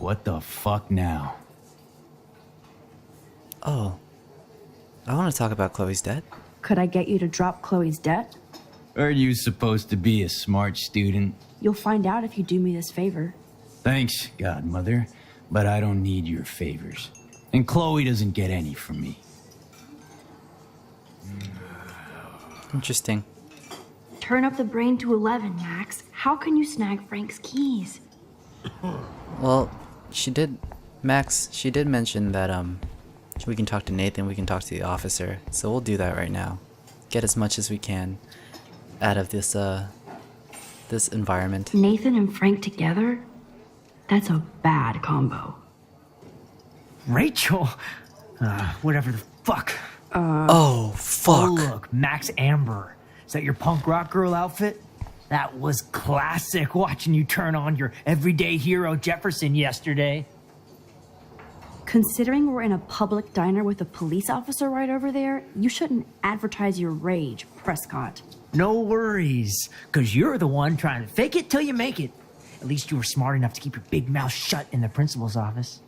what the fuck now? Oh. I want to talk about Chloe's debt. Could I get you to drop Chloe's debt? Are you supposed to be a smart student? You'll find out if you do me this favor. Thanks, godmother, but I don't need your favors. And Chloe doesn't get any from me. Interesting. Turn up the brain to 11, Max. How can you snag Frank's keys? Well, she did mention that we can talk to Nathan, we can talk to the officer. So we'll do that right now. Get as much as we can out of this this environment. Nathan and Frank together? That's a bad combo. Rachel? Whatever the fuck. Oh, fuck. Oh, look, Max Amber. Is that your punk rock girl outfit? That was classic, watching you turn on your everyday hero Jefferson yesterday. Considering we're in a public diner with a police officer right over there, you shouldn't advertise your rage, Prescott. No worries, because you're the one trying to fake it till you make it. At least you were smart enough to keep your big mouth shut in the principal's office.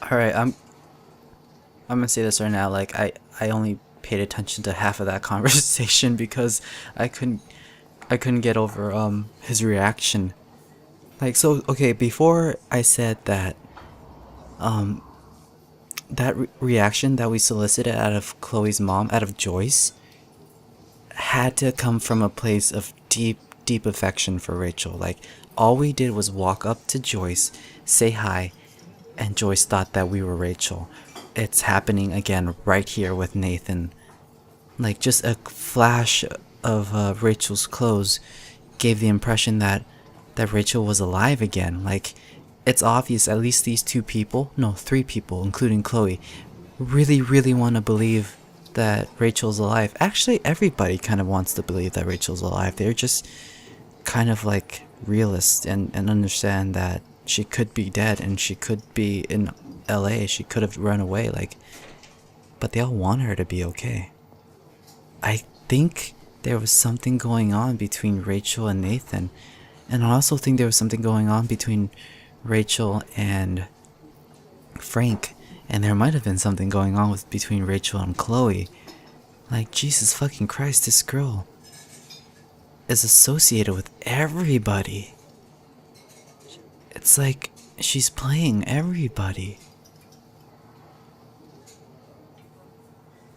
Alright, I'm gonna say this right now, like I only paid attention to half of that conversation because I couldn't get over his reaction. Like, so okay, before I said that reaction that we solicited out of Chloe's mom, out of Joyce, had to come from a place of deep affection for Rachel. Like, all we did was walk up to Joyce, say hi, and Joyce thought that we were Rachel. It's happening again right here with Nathan. Like, just a flash of Rachel's clothes gave the impression that Rachel was alive again. Like, it's obvious at least these three people, including Chloe, really want to believe that Rachel's alive. Actually, everybody kind of wants to believe that Rachel's alive. They're just kind of like realists and understand that she could be dead and she could be in LA. She could have run away, like, but they all want her to be okay. I think there was something going on between Rachel and Nathan. And I also think there was something going on between Rachel and Frank. And there might have been something going on between Rachel and Chloe. Like, Jesus fucking Christ, this girl is associated with everybody. It's like she's playing everybody.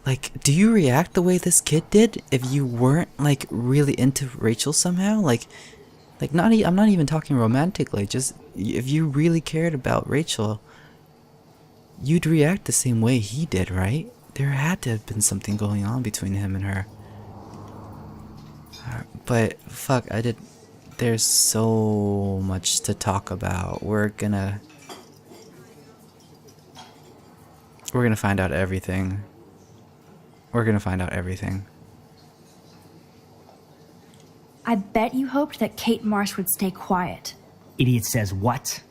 Like, do you react the way this kid did if you weren't, like, really into Rachel somehow? Like I'm not even talking romantically, just if you really cared about Rachel, you'd react the same way he did, right? There had to have been something going on between him and her. But, fuck, there's so much to talk about. We're gonna find out everything. We're gonna find out everything. I bet you hoped that Kate Marsh would stay quiet. Idiot says what?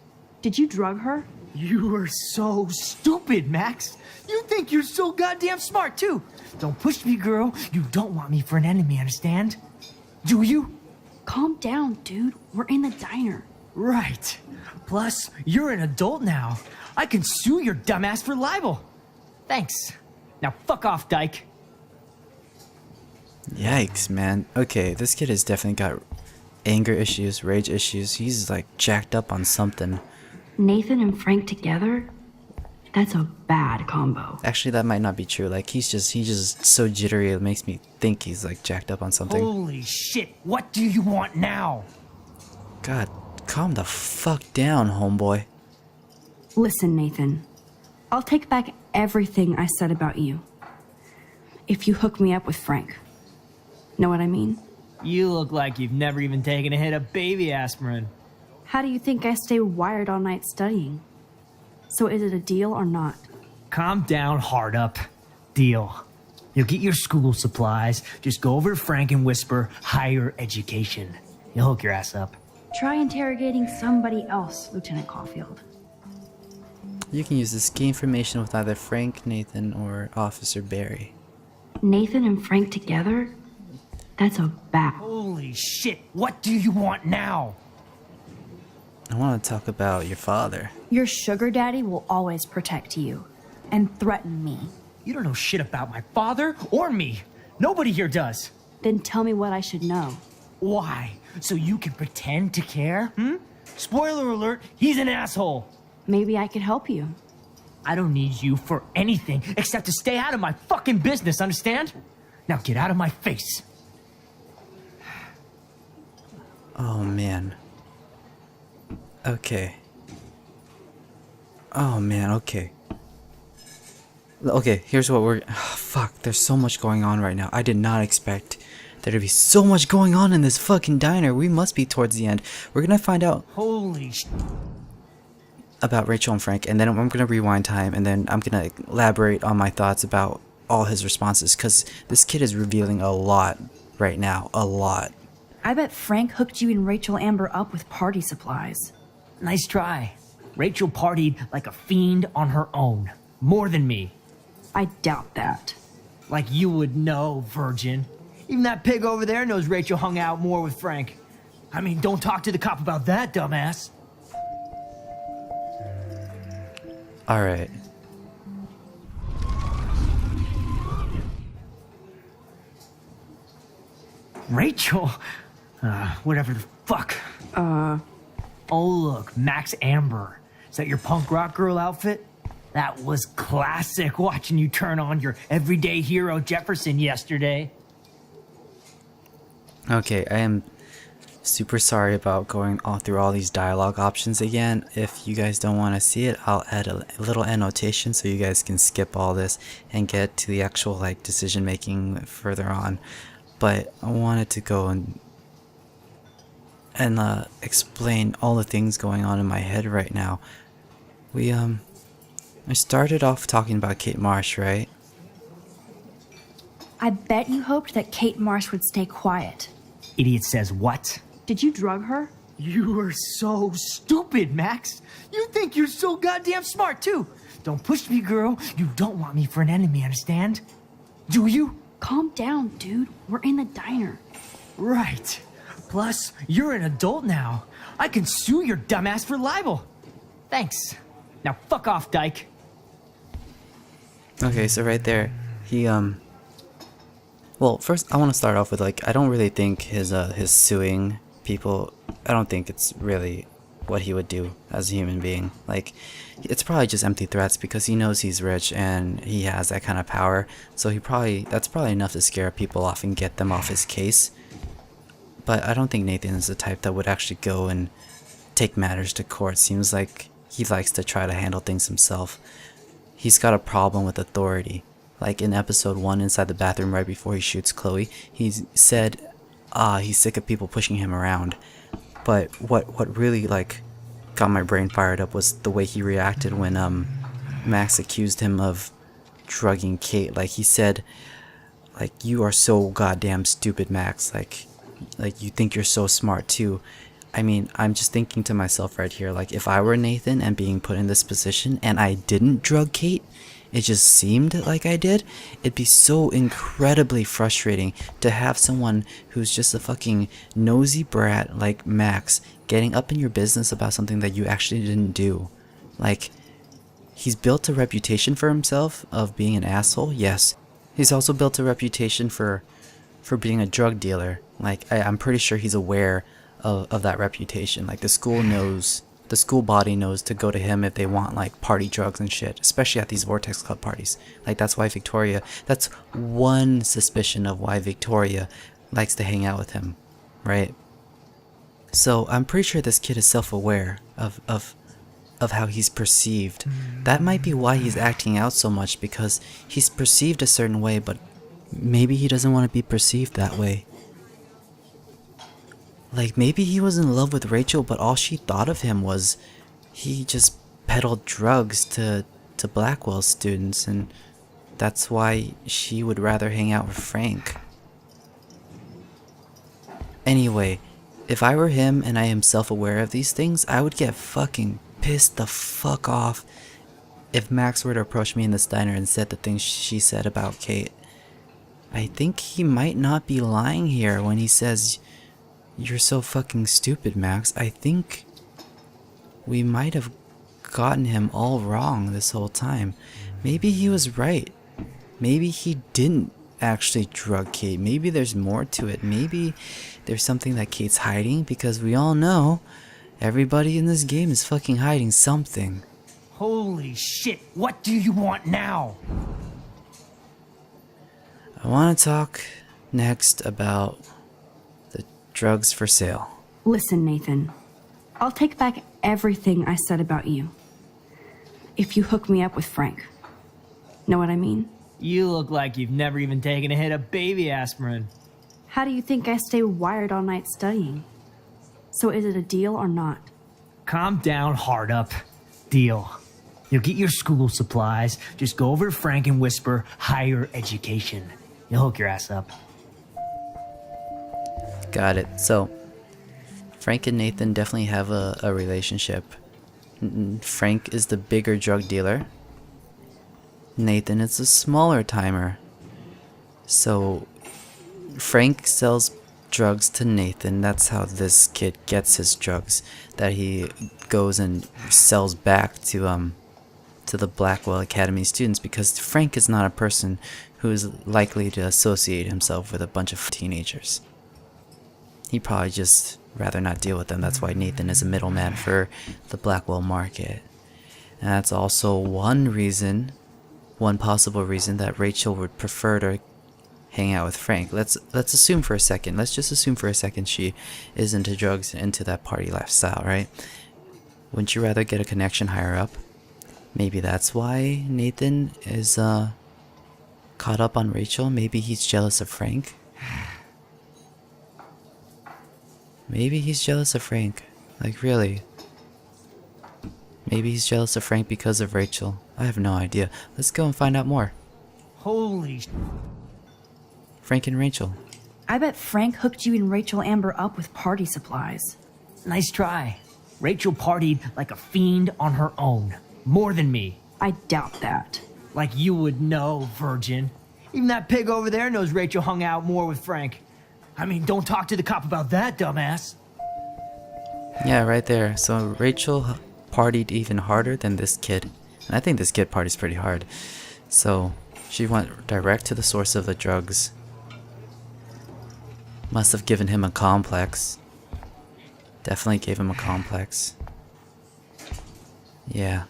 Did you drug her? You are so stupid, Max. You think you're so goddamn smart, too. Don't push me, girl. You don't want me for an enemy, understand? Do you? Calm down, dude. We're in the diner. Right. Plus, you're an adult now. I can sue your dumbass for libel. Thanks. Now fuck off, dyke. Yikes, man. Okay, this kid has definitely got anger issues, rage issues. He's like jacked up on something. Nathan and Frank together? That's a bad combo. Actually, that might not be true. Like, he's just so jittery, it makes me think he's like jacked up on something. Holy shit, what do you want now? God, calm the fuck down, homeboy. Listen, Nathan. I'll take back everything I said about you. If you hook me up with Frank. Know what I mean? You look like you've never even taken a hit of baby aspirin. How do you think I stay wired all night studying? So is it a deal or not? Calm down, hard up. Deal. You'll get your school supplies. Just go over to Frank and whisper higher education. He'll hook your ass up. Try interrogating somebody else, Lieutenant Caulfield. You can use this key information with either Frank, Nathan, or Officer Barry. Nathan and Frank together? That's a bad... Holy shit, what do you want now? I want to talk about your father. Your sugar daddy will always protect you and threaten me. You don't know shit about my father or me. Nobody here does. Then tell me what I should know. Why? So you can pretend to care? Spoiler alert, he's an asshole. Maybe I could help you. I don't need you for anything except to stay out of my fucking business, understand? Now get out of my face. Oh man. Okay. Oh man, okay. Okay, here's what we're... fuck, there's so much going on right now. I did not expect there to be so much going on in this fucking diner. We must be towards the end. We're gonna find out Holy sh... about Rachel and Frank, and then I'm gonna rewind time, and then I'm gonna elaborate on my thoughts about all his responses, because this kid is revealing a lot right now. A lot. I bet Frank hooked you and Rachel Amber up with party supplies. Nice try. Rachel partied like a fiend on her own. More than me. I doubt that. Like you would know, virgin. Even that pig over there knows Rachel hung out more with Frank. I mean, don't talk to the cop about that, dumbass. Alright. Rachel? Whatever the fuck. Oh, look, Max Amber. Is that your punk rock girl outfit? That was classic watching you turn on your everyday hero Jefferson yesterday. Okay, I am super sorry about going all through all these dialogue options again. If you guys don't want to see it, I'll add a little annotation so you guys can skip all this and get to the actual like decision making further on. But I wanted to go and explain all the things going on in my head right now. I started off talking about Kate Marsh, right? I bet you hoped that Kate Marsh would stay quiet. Idiot says what? Did you drug her? You are so stupid, Max. You think you're so goddamn smart, too. Don't push me, girl. You don't want me for an enemy, understand? Do you? Calm down, dude. We're in the diner. Right. Plus, you're an adult now. I can sue your dumbass for libel. Thanks. Now fuck off, dyke. Okay, so right there, he well, first I want to start off with like I don't really think his suing people, I don't think it's really what he would do as a human being. Like, it's probably just empty threats because he knows he's rich and he has that kind of power. So that's probably enough to scare people off and get them off his case. But I don't think Nathan is the type that would actually go and take matters to court. Seems like he likes to try to handle things himself. He's got a problem with authority. Like in episode 1 inside the bathroom right before he shoots Chloe, he said he's sick of people pushing him around. But what really like got my brain fired up was the way he reacted when Max accused him of drugging Kate. Like he said, like, you are so goddamn stupid, Max. Like you think you're so smart too. I mean, I'm just thinking to myself right here, like if I were Nathan and being put in this position and I didn't drug Kate, it just seemed like I did, it'd be so incredibly frustrating to have someone who's just a fucking nosy brat like Max getting up in your business about something that you actually didn't do. Like, he's built a reputation for himself of being an asshole, yes. He's also built a reputation for being a drug dealer. Like, I'm pretty sure he's aware of that reputation. Like, the school body knows to go to him if they want like party drugs and shit, especially at these Vortex Club parties. Like, that's one suspicion of why Victoria likes to hang out with him, right? So I'm pretty sure this kid is self-aware of how he's perceived. That might be why he's acting out so much, because he's perceived a certain way, but maybe he doesn't want to be perceived that way. Like, maybe he was in love with Rachel, but all she thought of him was he just peddled drugs to Blackwell students, and that's why she would rather hang out with Frank. Anyway, if I were him and I am self-aware of these things, I would get fucking pissed the fuck off if Max were to approach me in this diner and said the things she said about Kate. I think he might not be lying here when he says, "You're so fucking stupid, Max." I think we might have gotten him all wrong this whole time. Maybe he was right. Maybe he didn't actually drug Kate. Maybe there's more to it. Maybe there's something that Kate's hiding, because we all know everybody in this game is fucking hiding something. Holy shit, what do you want now? I want to talk next about the drugs for sale. Listen, Nathan. I'll take back everything I said about you. If you hook me up with Frank. Know what I mean? You look like you've never even taken a hit of baby aspirin. How do you think I stay wired all night studying? So is it a deal or not? Calm down, hard up. Deal. You'll get your school supplies, just go over to Frank and whisper higher education. You'll hook your ass up. Got it. So, Frank and Nathan definitely have a relationship. Frank is the bigger drug dealer. Nathan is a smaller timer. So, Frank sells drugs to Nathan. That's how this kid gets his drugs, that he goes and sells back to the Blackwell Academy students, because Frank is not a person who is likely to associate himself with a bunch of teenagers. He'd probably just rather not deal with them. That's why Nathan is a middleman for the Blackwell market. And that's also one possible reason that Rachel would prefer to hang out with Frank. Let's assume for a second. Let's just assume for a second she is into drugs and into that party lifestyle, right? Wouldn't you rather get a connection higher up? Maybe that's why Nathan is caught up on Rachel. Maybe he's jealous of Frank. Maybe he's jealous of Frank. Like, really. Maybe he's jealous of Frank because of Rachel. I have no idea. Let's go and find out more. Holy... Frank and Rachel. I bet Frank hooked you and Rachel Amber up with party supplies. Nice try. Rachel partied like a fiend on her own. More than me. I doubt that. Like you would know, virgin. Even that pig over there knows Rachel hung out more with Frank. I mean, don't talk to the cop about that, dumbass. Yeah, right there. So Rachel partied even harder than this kid. And I think this kid parties pretty hard. So she went direct to the source of the drugs. Must have given him a complex. Definitely gave him a complex. Yeah.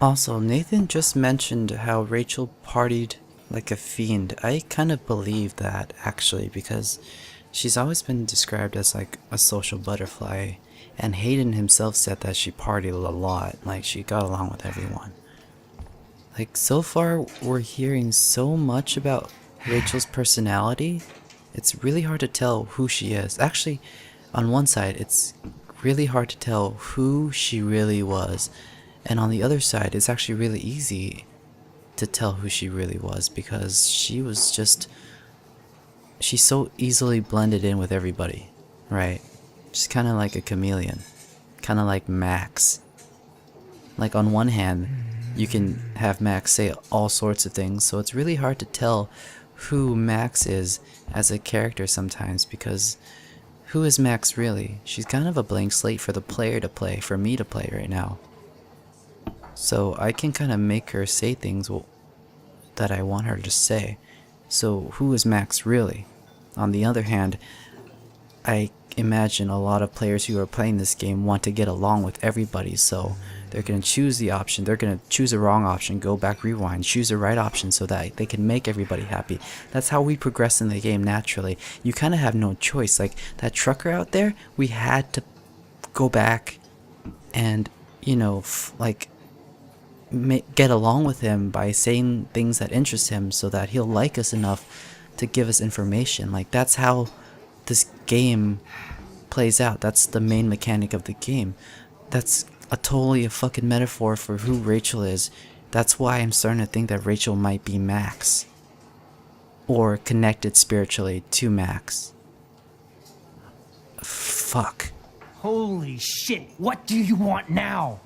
Also, Nathan just mentioned how Rachel partied like a fiend. I kind of believe that, actually, because she's always been described as like a social butterfly, and Hayden himself said that she partied a lot, like she got along with everyone. Like, so far we're hearing so much about Rachel's personality, it's really hard to tell who she is. Actually, on one side, it's really hard to tell who she really was, and on the other side, it's actually really easy to tell who she really was, because she's so easily blended in with everybody, right? She's kind of like a chameleon, kind of like Max. Like, on one hand, you can have Max say all sorts of things, so it's really hard to tell who Max is as a character sometimes, because who is Max really? She's kind of a blank slate for the player to play, for me to play right now. So I can kind of make her say things that I want her to say. So who is Max really? On the other hand, I imagine a lot of players who are playing this game want to get along with everybody, so they're going to choose the option, they're going to choose a wrong option, go back, rewind, choose the right option so that they can make everybody happy. That's how we progress in the game naturally. You kind of have no choice. Like, that trucker out there, we had to go back and, you know, get along with him by saying things that interest him so that he'll like us enough to give us information. Like, that's how this game plays out. That's the main mechanic of the game. That's totally a fucking metaphor for who Rachel is. That's why I'm starting to think that Rachel might be Max, or connected spiritually to Max. Fuck. Holy shit, what do you want now?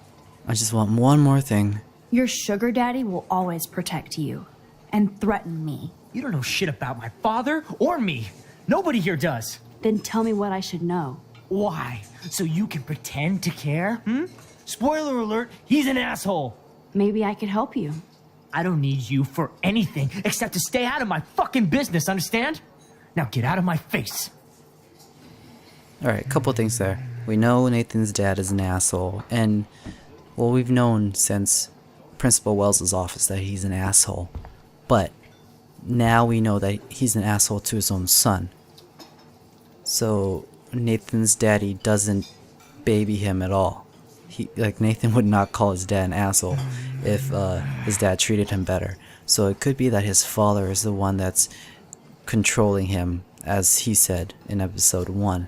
I just want one more thing. Your sugar daddy will always protect you and threaten me. You don't know shit about my father or me. Nobody here does. Then tell me what I should know. Why? So you can pretend to care? Spoiler alert, he's an asshole. Maybe I could help you. I don't need you for anything except to stay out of my fucking business, understand? Now get out of my face. Alright, couple things there. We know Nathan's dad is an asshole, and, well, we've known since Principal Wells' office that he's an asshole. But now we know that he's an asshole to his own son. So Nathan's daddy doesn't baby him at all. Nathan would not call his dad an asshole if his dad treated him better. So it could be that his father is the one that's controlling him, as he said in episode 1.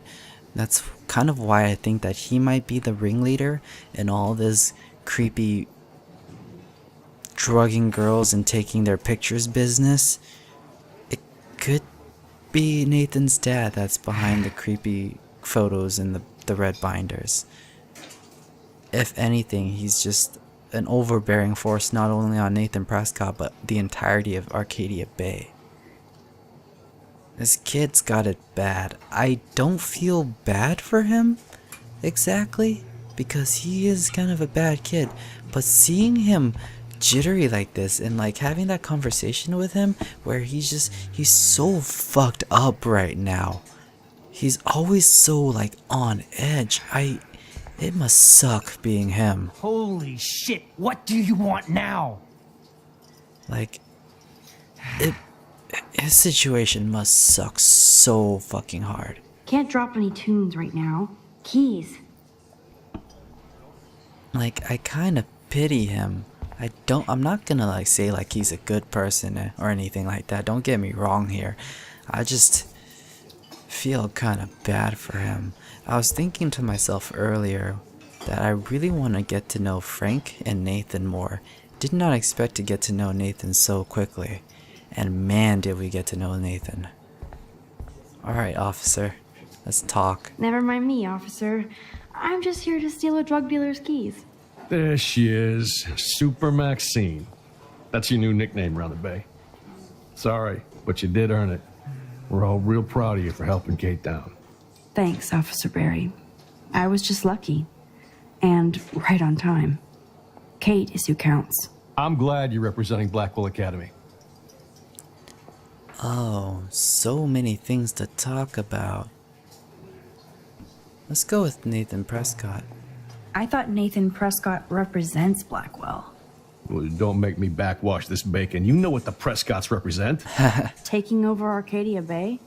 That's kind of why I think that he might be the ringleader in all this creepy drugging girls and taking their pictures business. It could be Nathan's dad that's behind the creepy photos in the red binders. If anything, he's just an overbearing force not only on Nathan Prescott but the entirety of Arcadia Bay. This kid's got it bad. I don't feel bad for him exactly because he is kind of a bad kid, but seeing him jittery like this and like having that conversation with him where he's so fucked up right now. He's always so like on edge. It must suck being him. Holy shit, what do you want now? Like, his situation must suck so fucking hard. Can't drop any tunes right now. Keys. Like, I kind of pity him. I'm not gonna like say like he's a good person or anything like that. Don't get me wrong here. I just feel kind of bad for him. I was thinking to myself earlier that I really want to get to know Frank and Nathan more. Did not expect to get to know Nathan so quickly. And man, did we get to know Nathan. Alright, officer. Let's talk. Never mind me, officer. I'm just here to steal a drug dealer's keys. There she is, Super Maxine. That's your new nickname around the bay. Sorry, but you did earn it. We're all real proud of you for helping Kate down. Thanks, Officer Barry. I was just lucky. And right on time. Kate is who counts. I'm glad you're representing Blackwell Academy. Oh, so many things to talk about. Let's go with Nathan Prescott. I thought Nathan Prescott represents Blackwell. Well, don't make me backwash this bacon. You know what the Prescotts represent. Taking over Arcadia Bay?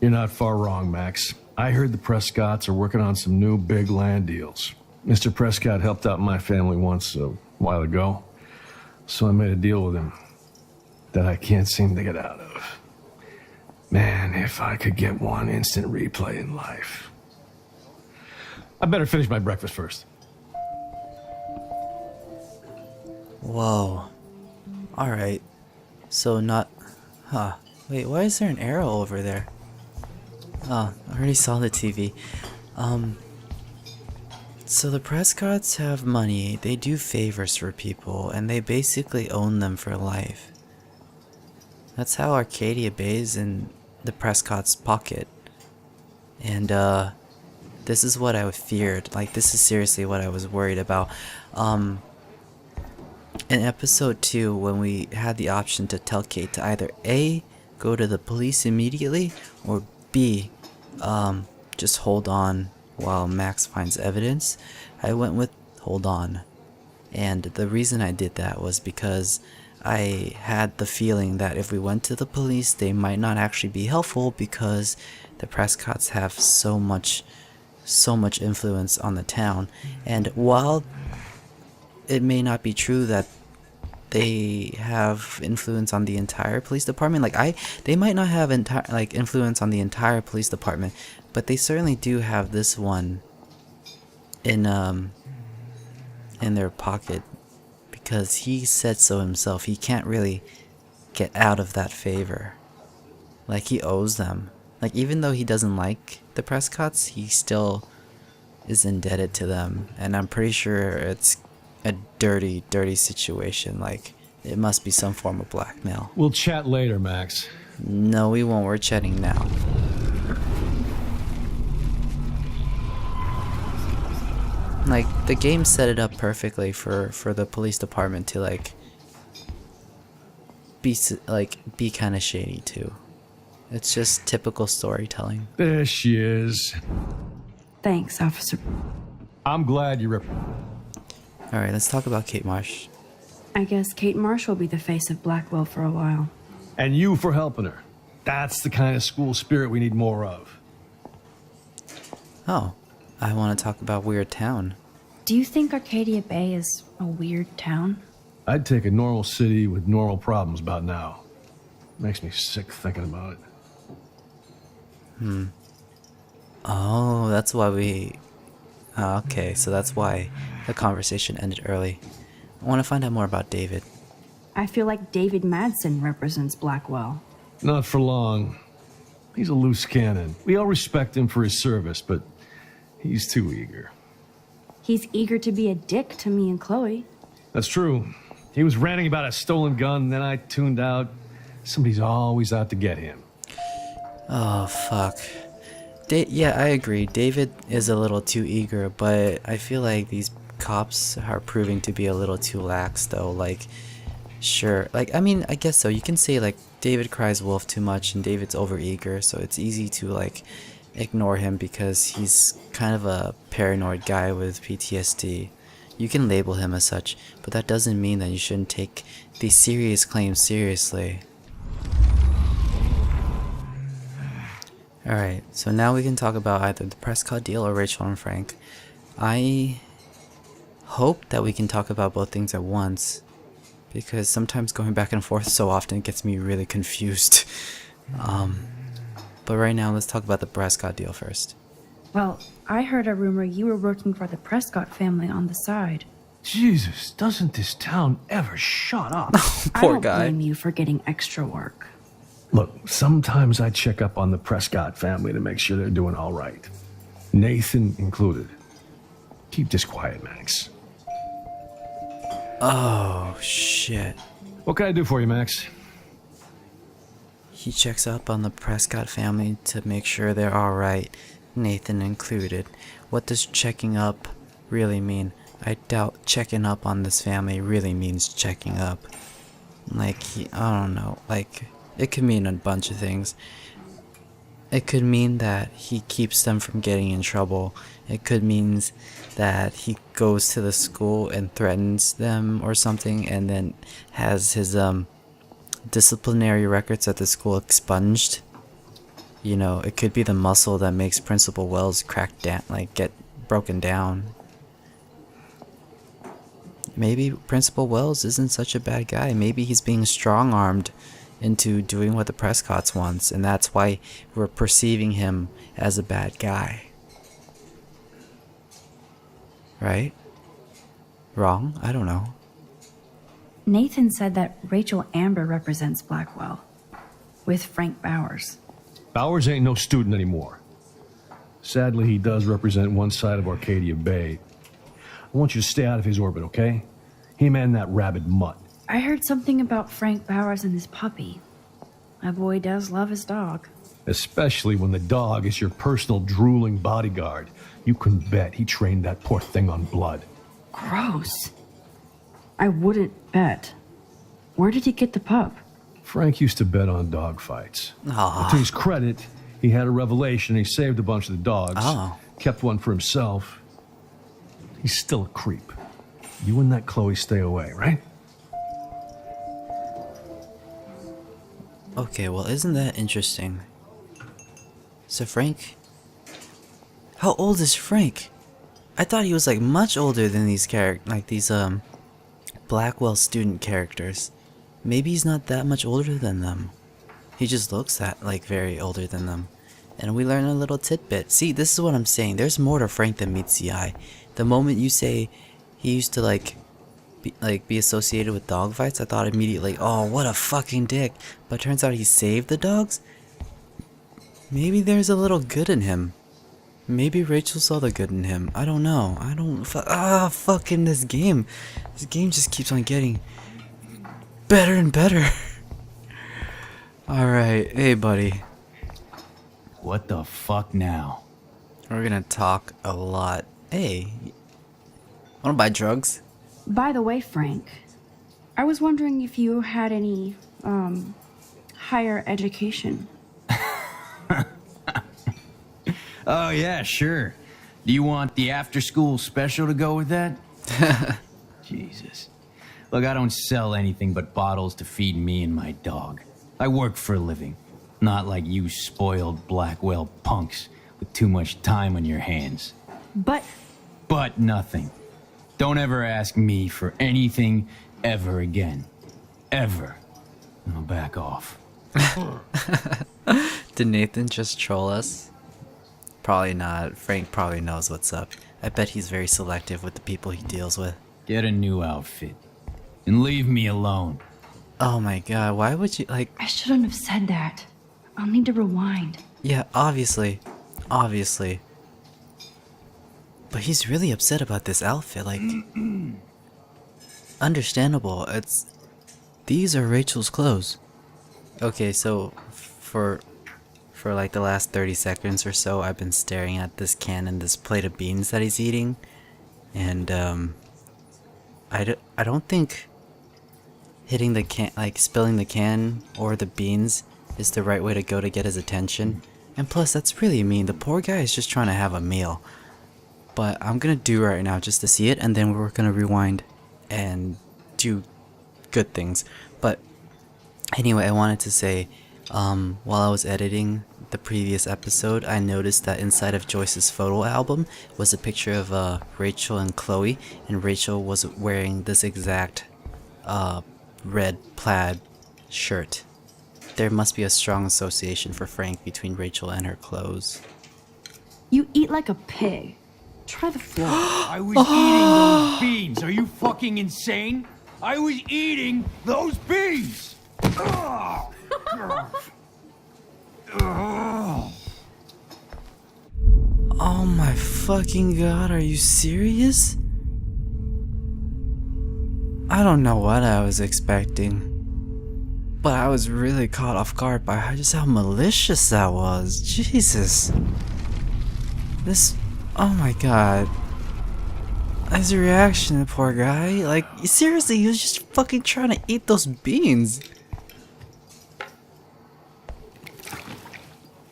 You're not far wrong, Max. I heard the Prescotts are working on some new big land deals. Mr. Prescott helped out my family once a while ago, so I made a deal with him that I can't seem to get out of. Man, if I could get one instant replay in life. I better finish my breakfast first. Whoa. Alright. So not... Huh. Wait, why is there an arrow over there? Oh, I already saw the TV. So the Prescotts have money, they do favors for people, and they basically own them for life. That's how Arcadia Bay is in the Prescott's pocket. And, this is what I feared. Like, this is seriously what I was worried about. In episode 2, when we had the option to tell Kate to either A, go to the police immediately, or B, just hold on while Max finds evidence, I went with hold on. And the reason I did that was because I had the feeling that if we went to the police, they might not actually be helpful because the Prescotts have so much influence on the town. And while it may not be true that they have influence on the entire police department, they might not have influence on the entire police department, but they certainly do have this one in their pocket, because he said so himself. He can't really get out of that favor. Like, he owes them. Like, even though he doesn't like the Prescotts, he still is indebted to them, and I'm pretty sure it's a dirty situation. Like, it must be some form of blackmail. We'll chat later, Max. No, we won't. We're chatting now. Like, the game set it up perfectly for the police department to like be kind of shady too. It's just typical storytelling. There she is. Thanks, officer. I'm glad you All right, let's talk about Kate Marsh. I guess Kate Marsh will be the face of Blackwell for a while. And you for helping her. That's the kind of school spirit we need more of. Oh, I want to talk about Weird Town. Do you think Arcadia Bay is a weird town? I'd take a normal city with normal problems about now. Makes me sick thinking about it. Oh, that's why we... okay, so that's why the conversation ended early. I want to find out more about David. I feel like David Madsen represents Blackwell. Not for long. He's a loose cannon. We all respect him for his service, but he's too eager. He's eager to be a dick to me and Chloe. That's true. He was ranting about a stolen gun, then I tuned out. Somebody's always out to get him. Oh, fuck. Yeah, I agree. David is a little too eager, but I feel like these cops are proving to be a little too lax, though. Like, sure. Like, I mean, I guess so. You can say, like, David cries wolf too much and David's overeager, so it's easy to, like, ignore him because he's kind of a paranoid guy with PTSD. You can label him as such, but that doesn't mean that you shouldn't take these serious claims seriously. Alright, so now we can talk about either the Prescott deal or Rachel and Frank. I hope that we can talk about both things at once, because sometimes going back and forth so often gets me really confused. But right now, let's talk about the Prescott deal first. Well, I heard a rumor you were working for the Prescott family on the side. Jesus, doesn't this town ever shut up? I Poor don't guy. blame you for getting extra work. Look, sometimes I check up on the Prescott family to make sure they're doing all right. Nathan included. Keep this quiet, Max. Oh, shit. What can I do for you, Max? He checks up on the Prescott family to make sure they're alright, Nathan included. What does checking up really mean? I doubt checking up on this family really means checking up. Like, I don't know, like, it could mean a bunch of things. It could mean that he keeps them from getting in trouble. It could mean that he goes to the school and threatens them or something and then has his, disciplinary records at the school expunged. You know, it could be the muscle that makes Principal Wells crack down, like get broken down. Maybe Principal Wells isn't such a bad guy. Maybe he's being strong-armed into doing what the Prescotts wants, and that's why we're perceiving him as a bad guy. Right? Wrong? I don't know. Nathan said that Rachel Amber represents Blackwell, with Frank Bowers. Bowers ain't no student anymore. Sadly, he does represent one side of Arcadia Bay. I want you to stay out of his orbit, okay? Him and that rabid mutt. I heard something about Frank Bowers and his puppy. My boy does love his dog. Especially when the dog is your personal drooling bodyguard. You can bet he trained that poor thing on blood. Gross. I wouldn't bet. Where did he get the pup? Frank used to bet on dog fights. Aw. But to his credit, he had a revelation. He saved a bunch of the dogs. Oh. Kept one for himself. He's still a creep. You and that Chloe stay away, right? Okay, well, isn't that interesting? So Frank... How old is Frank? I thought he was, like, much older than these Blackwell student characters. Maybe he's not that much older than them. He just looks that, like, very older than them. And we learn a little tidbit. See, this is what I'm saying. There's more to Frank than meets the eye. The moment you say he used to, be associated with dog fights, I thought immediately, oh, what a fucking dick. But turns out he saved the dogs? Maybe there's a little good in him. Maybe Rachel saw the good in him. I don't know. Fucking this game. This game just keeps on getting better and better. Alright, hey buddy. What the fuck now? We're gonna talk a lot. Hey, Wanna buy drugs? By the way, Frank, I was wondering if you had any, higher education. Oh, yeah, sure. Do you want the after-school special to go with that? Jesus. Look, I don't sell anything but bottles to feed me and my dog. I work for a living. Not like you spoiled Blackwell punks with too much time on your hands. But But nothing. Don't ever ask me for anything ever again. Ever. I'll back off. Did Nathan just troll us? Probably not. Frank probably knows what's up. I bet he's very selective with the people he deals with. Get a new outfit. And leave me alone. Oh my god, why would you, like... I shouldn't have said that. I'll need to rewind. Yeah, obviously. Obviously. But he's really upset about this outfit, like... Understandable, it's... These are Rachel's clothes. Okay, so for like the last 30 seconds or so, I've been staring at this can and this plate of beans that he's eating. And, I don't think hitting the can, like spilling the can or the beans is the right way to go to get his attention. And plus, that's really mean. The poor guy is just trying to have a meal. But I'm gonna do right now just to see it, and then we're gonna rewind and do good things. But anyway, I wanted to say, while I was editing the previous episode, I noticed that inside of Joyce's photo album was a picture of Rachel and Chloe, and Rachel was wearing this exact red plaid shirt. There must be a strong association for Frank between Rachel and her clothes. You eat like a pig. Try the floor. I was eating those beans. Are you fucking insane? I was eating those beans! Ugh. Ugh. Oh my fucking god, are you serious? I don't know what I was expecting, but I was really caught off guard by just how malicious that was. Jesus. Oh my god. His reaction, the poor guy. Like, seriously, he was just fucking trying to eat those beans.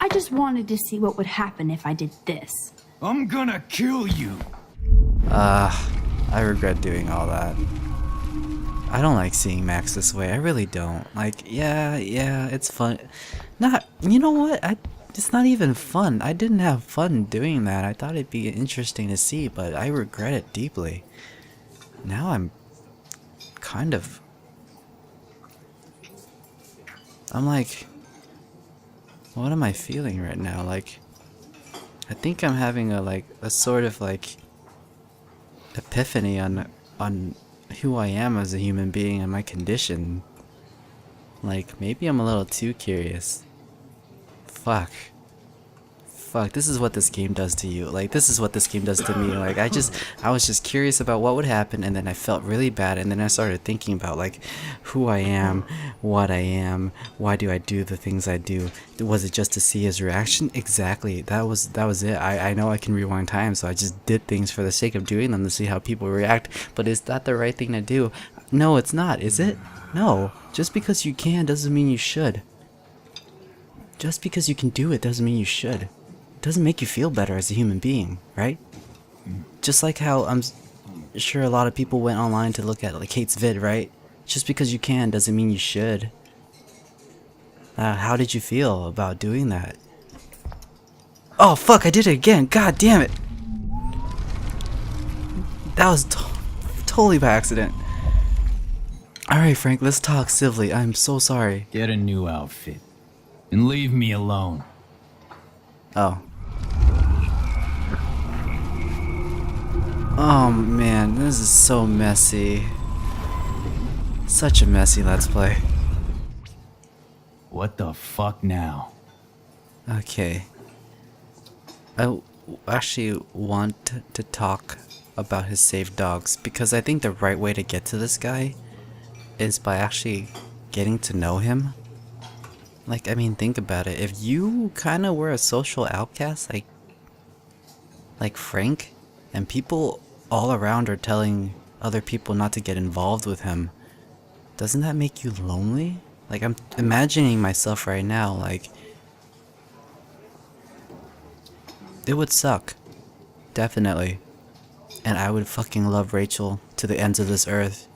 I just wanted to see what would happen if I did this. I'm gonna kill you. I regret doing all that. I don't like seeing Max this way. I really don't. Like, yeah, it's fun. You know what? It's not even fun. I didn't have fun doing that. I thought it'd be interesting to see, but I regret it deeply. Now I'm kind of... I'm like... What am I feeling right now? Like... I think I'm having a sort of like... epiphany on who I am as a human being and my condition. Like, maybe I'm a little too curious. Fuck, this is what this game does to you. Like, this is what this game does to me. Like, I was just curious about what would happen, and then I felt really bad, and then I started thinking about, like, who I am, what I am, why do I do the things I do. Was it just to see his reaction? Exactly, that was it. I know I can rewind time, so I just did things for the sake of doing them to see how people react, but is that the right thing to do? No, it's not, is it? No, just because you can doesn't mean you should. Just because you can do it doesn't mean you should. It doesn't make you feel better as a human being, right? Just like how I'm sure a lot of people went online to look at like Kate's vid, right? Just because you can doesn't mean you should. How did you feel about doing that? Oh fuck, I did it again, god damn it! That was totally by accident. Alright Frank, let's talk civilly, I'm so sorry. Get a new outfit. And leave me alone. Oh. Oh man, this is so messy. Such a messy Let's Play. What the fuck now? Okay. I actually want to talk about his saved dogs because I think the right way to get to this guy is by actually getting to know him. Like, I mean, think about it. If you kind of were a social outcast, like Frank, and people all around her telling other people not to get involved with him, doesn't that make you lonely? Like, I'm imagining myself right now, like, it would suck. Definitely. And I would fucking love Rachel to the ends of this earth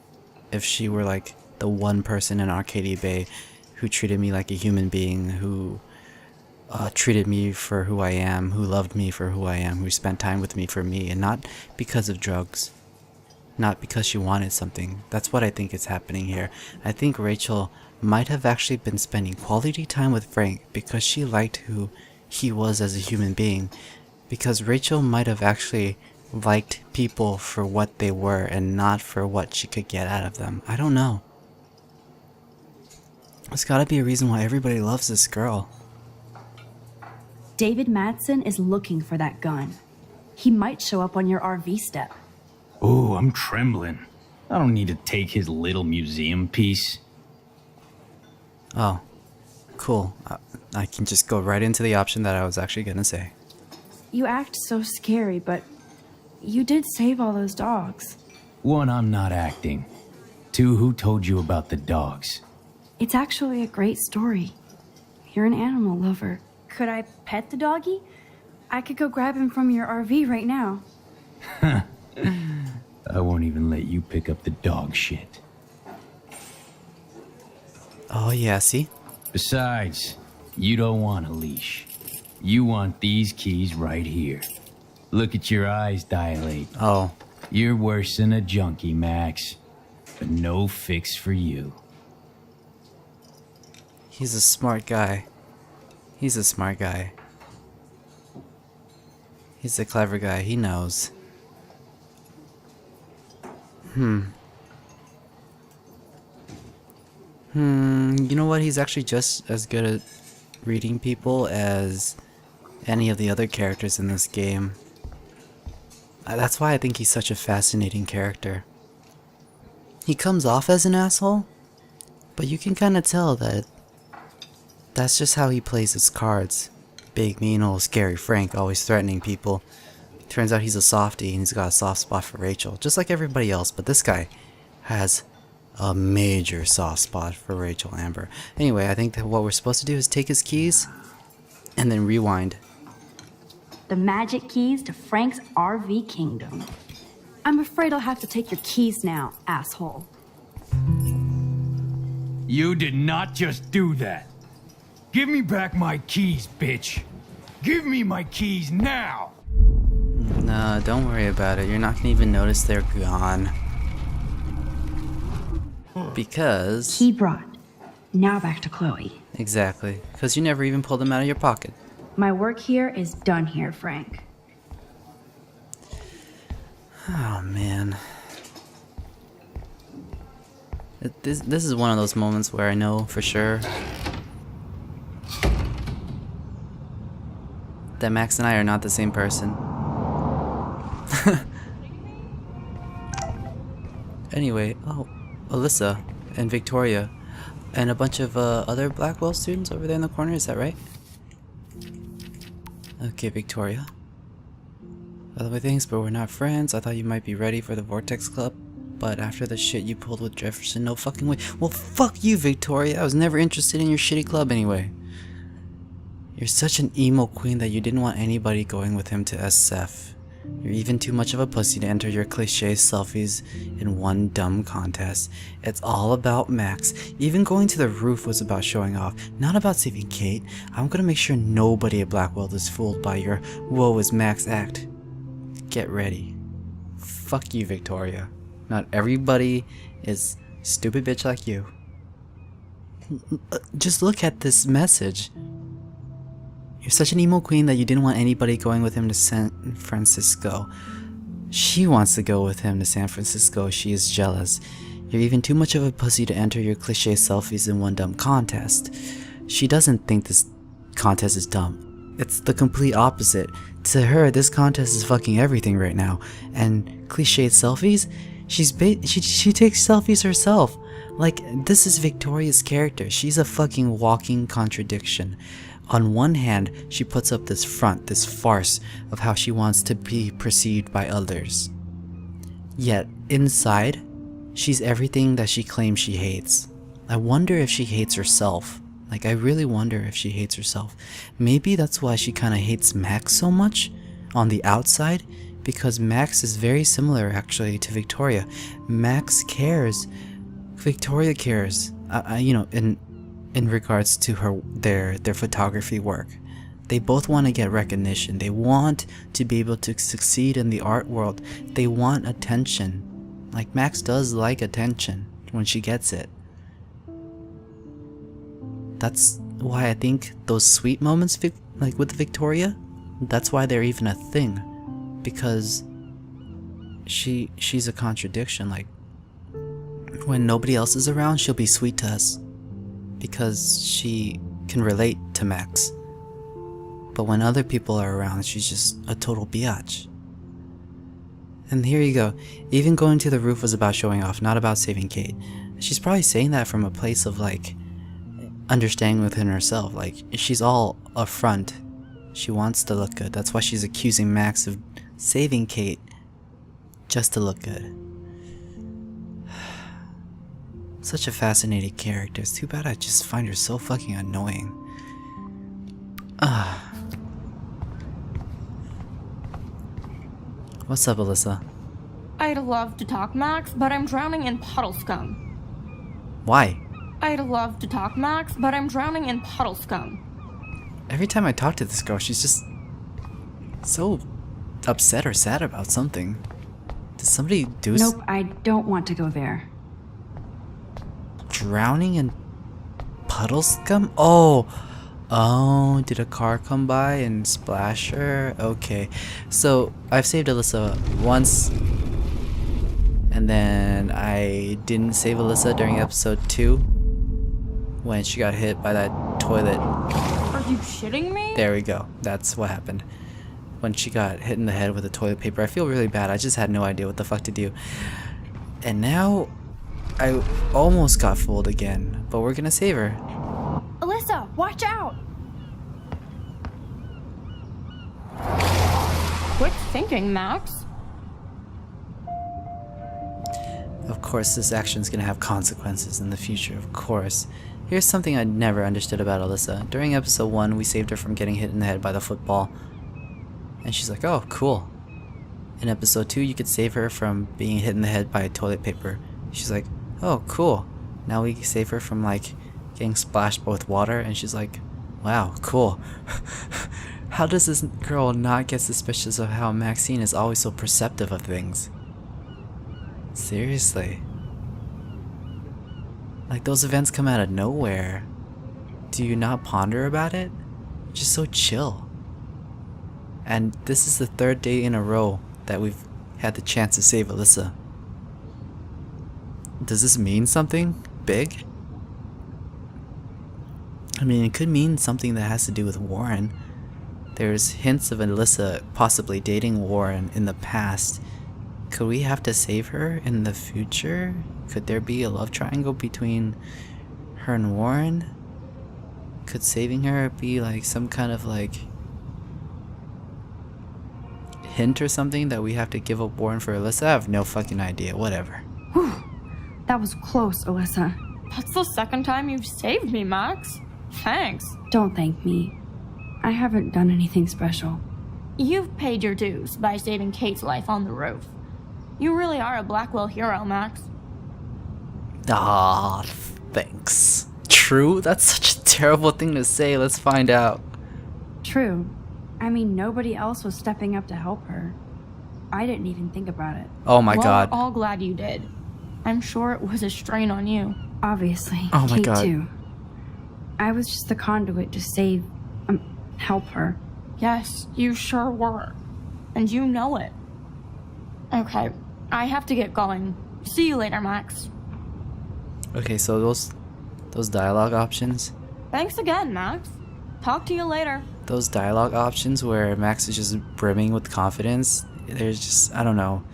if she were like the one person in Arcadia Bay who treated me like a human being, who treated me for who I am, who loved me for who I am, who spent time with me for me, and not because of drugs. Not because she wanted something. That's what I think is happening here. I think Rachel might have actually been spending quality time with Frank because she liked who he was as a human being. Because Rachel might have actually liked people for what they were and not for what she could get out of them. I don't know. There's gotta be a reason why everybody loves this girl. David Madsen is looking for that gun. He might show up on your RV step. Oh, I'm trembling. I don't need to take his little museum piece. Oh, cool. I can just go right into the option that I was actually gonna say. You act so scary, but you did save all those dogs. One, I'm not acting. Two, who told you about the dogs? It's actually a great story. You're an animal lover. Could I pet the doggy? I could go grab him from your RV right now. I won't even let you pick up the dog shit. Oh yeah, see? Besides, you don't want a leash. You want these keys right here. Look at your eyes dilate. Oh. You're worse than a junkie, Max. But no fix for you. He's a smart guy. He's a smart guy. He's a clever guy. He knows. You know what? He's actually just as good at reading people as any of the other characters in this game. That's why I think he's such a fascinating character. He comes off as an asshole, but you can kind of tell that that's just how he plays his cards. Big, mean, old, scary Frank, always threatening people. Turns out he's a softie and he's got a soft spot for Rachel, just like everybody else, but this guy has a major soft spot for Rachel Amber. Anyway, I think that what we're supposed to do is take his keys and then rewind. The magic keys to Frank's RV kingdom. I'm afraid I'll have to take your keys now, asshole. You did not just do that. Give me back my keys, bitch. Give me my keys now. No, don't worry about it. You're not gonna even notice they're gone. Because... Key brought. Now back to Chloe. Exactly. Because you never even pulled them out of your pocket. My work here is done here, Frank. Oh, man. This is one of those moments where I know for sure that Max and I are not the same person. Anyway, oh, Alyssa and Victoria and a bunch of other Blackwell students over there in the corner, is that right? Okay, Victoria. By the way, thanks, but we're not friends. I thought you might be ready for the Vortex Club, but after the shit you pulled with Jefferson, no fucking way. Well, fuck you, Victoria. I was never interested in your shitty club anyway. You're such an emo queen that you didn't want anybody going with him to SF. You're even too much of a pussy to enter your cliche selfies in one dumb contest. It's all about Max. Even going to the roof was about showing off, not about saving Kate. I'm gonna make sure nobody at Blackwell is fooled by your woe is Max act. Get ready. Fuck you, Victoria. Not everybody is stupid bitch like you. Just look at this message. You're such an emo queen that you didn't want anybody going with him to San Francisco. She wants to go with him to San Francisco. She is jealous. You're even too much of a pussy to enter your cliche selfies in one dumb contest. She doesn't think this contest is dumb. It's the complete opposite. To her, this contest is fucking everything right now. And cliche selfies? She takes selfies herself. Like, this is Victoria's character. She's a fucking walking contradiction. On one hand, she puts up this front, this farce of how she wants to be perceived by others. Yet, inside, she's everything that she claims she hates. I wonder if she hates herself. Like, I really wonder if she hates herself. Maybe that's why she kind of hates Max so much on the outside, because Max is very similar, actually, to Victoria. Max cares. Victoria cares, in regards to their photography work. They both want to get recognition. They want to be able to succeed in the art world. They want attention. Like, Max does like attention when she gets it. That's why I think those sweet moments, like with Victoria, that's why they're even a thing. Because she's a contradiction. Like, when nobody else is around, she'll be sweet to us because she can relate to Max. But when other people are around, she's just a total biatch. And here you go. Even going to the roof was about showing off, not about saving Kate. She's probably saying that from a place of, like, understanding within herself. Like, she's all upfront. She wants to look good. That's why she's accusing Max of saving Kate just to look good. Such a fascinating character. It's too bad I just find her so fucking annoying. What's up, Alyssa? I'd love to talk, Max, but I'm drowning in puddle scum. Why? I'd love to talk, Max, but I'm drowning in puddle scum. Every time I talk to this girl, she's just so upset or sad about something. Did somebody do Nope, I don't want to go there. Drowning in puddle scum? Oh, did a car come by and splash her? Okay, so I've saved Alyssa once, and then I didn't save Alyssa during episode 2 when she got hit by that toilet. Are you shitting me? There we go. That's what happened. When she got hit in the head with the toilet paper. I feel really bad. I just had no idea what the fuck to do. And now I almost got fooled again, but we're gonna save her. Alyssa, watch out! Quick thinking, Max. Of course, this action's gonna have consequences in the future, of course. Here's something I never understood about Alyssa. During episode 1, we saved her from getting hit in the head by the football. And she's like, oh, cool. In episode 2, you could save her from being hit in the head by toilet paper. She's like, oh, cool. Now we save her from, like, getting splashed with water. And she's like, wow, cool. How does this girl not get suspicious of how Maxine is always so perceptive of things? Seriously. Like, those events come out of nowhere. Do you not ponder about it? Just so chill. And this is the 3rd day in a row that we've had the chance to save Alyssa. Does this mean something big? I mean, it could mean something that has to do with Warren. There's hints of Alyssa possibly dating Warren in the past. Could we have to save her in the future? Could there be a love triangle between her and Warren? Could saving her be like some kind of like hint or something that we have to give up Warren for Alyssa? I have no fucking idea. Whatever. Whew, that was close, Alyssa. That's the 2nd time you've saved me, Max. Thanks. Don't thank me. I haven't done anything special. You've paid your dues by saving Kate's life on the roof. You really are a Blackwell hero, Max. Ah, thanks. True? That's such a terrible thing to say. Let's find out. True. I mean, nobody else was stepping up to help her. I didn't even think about it. Oh my Well, god. we're all glad you did. I'm sure it was a strain on you. Obviously. Oh my Kate God. too. I was just the conduit to help her. Yes, you sure were. And you know it. Okay, I have to get going. See you later, Max. Okay, so those dialogue options, Thanks again, Max. Talk to you later. those dialogue options where Max is just brimming with confidence, there's just, I don't know.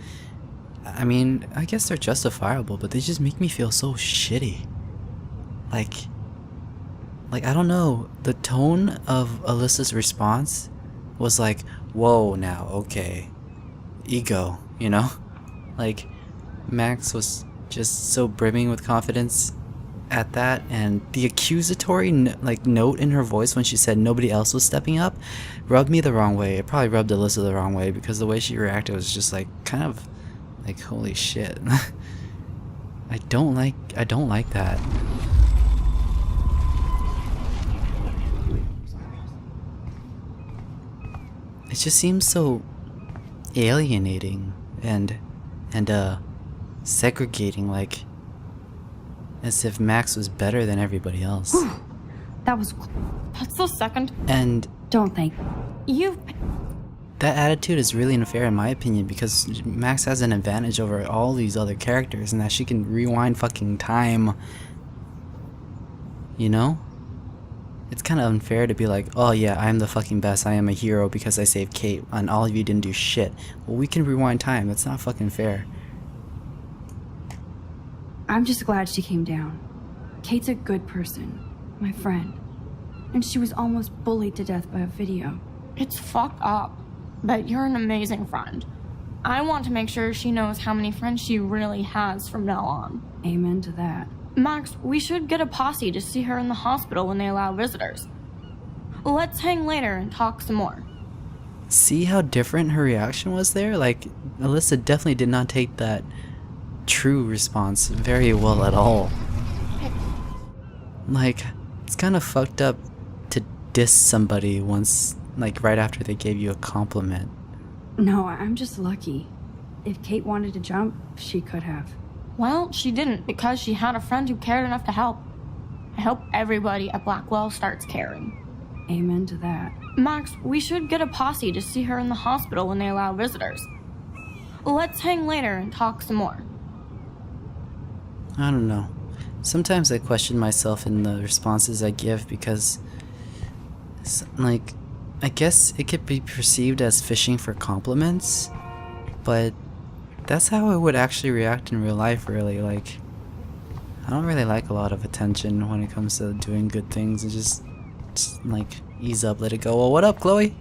I mean, I guess they're justifiable, but they just make me feel so shitty. Like, I don't know, the tone of Alyssa's response was like, whoa now, okay. Ego, you know? Like, Max was just so brimming with confidence at that, and the accusatory note in her voice when she said nobody else was stepping up rubbed me the wrong way. It probably rubbed Alyssa the wrong way because the way she reacted was just like kind of like holy shit. I don't like that. It just seems so alienating and segregating, like as if Max was better than everybody else. That was. That's the second. And Don't thank. You've. that attitude is really unfair in my opinion because Max has an advantage over all these other characters in that she can rewind fucking time. You know? It's kind of unfair to be like, oh yeah, I'm the fucking best, I am a hero because I saved Kate, and all of you didn't do shit. Well, we can rewind time. That's not fucking fair. I'm just glad she came down. Kate's a good person, my friend. And she was almost bullied to death by a video. It's fucked up. But you're an amazing friend. I want to make sure she knows how many friends she really has from now on. Amen to that. Max, we should get a posse to see her in the hospital when they allow visitors. Let's hang later and talk some more. See how different her reaction was there? Like, Alyssa definitely did not take that true response very well at all. Like, it's kind of fucked up to diss somebody once, like, right after they gave you a compliment. No, I'm just lucky. If Kate wanted to jump, she could have. Well, she didn't because she had a friend who cared enough to help. I hope everybody at Blackwell starts caring. Amen to that. Max, we should get a posse to see her in the hospital when they allow visitors. Let's hang later and talk some more. I don't know. Sometimes I question myself in the responses I give because, like, I guess it could be perceived as fishing for compliments, but that's how I would actually react in real life, really. Like, I don't really like a lot of attention when it comes to doing good things. It's just like, ease up, let it go. Well, what up, Chloe?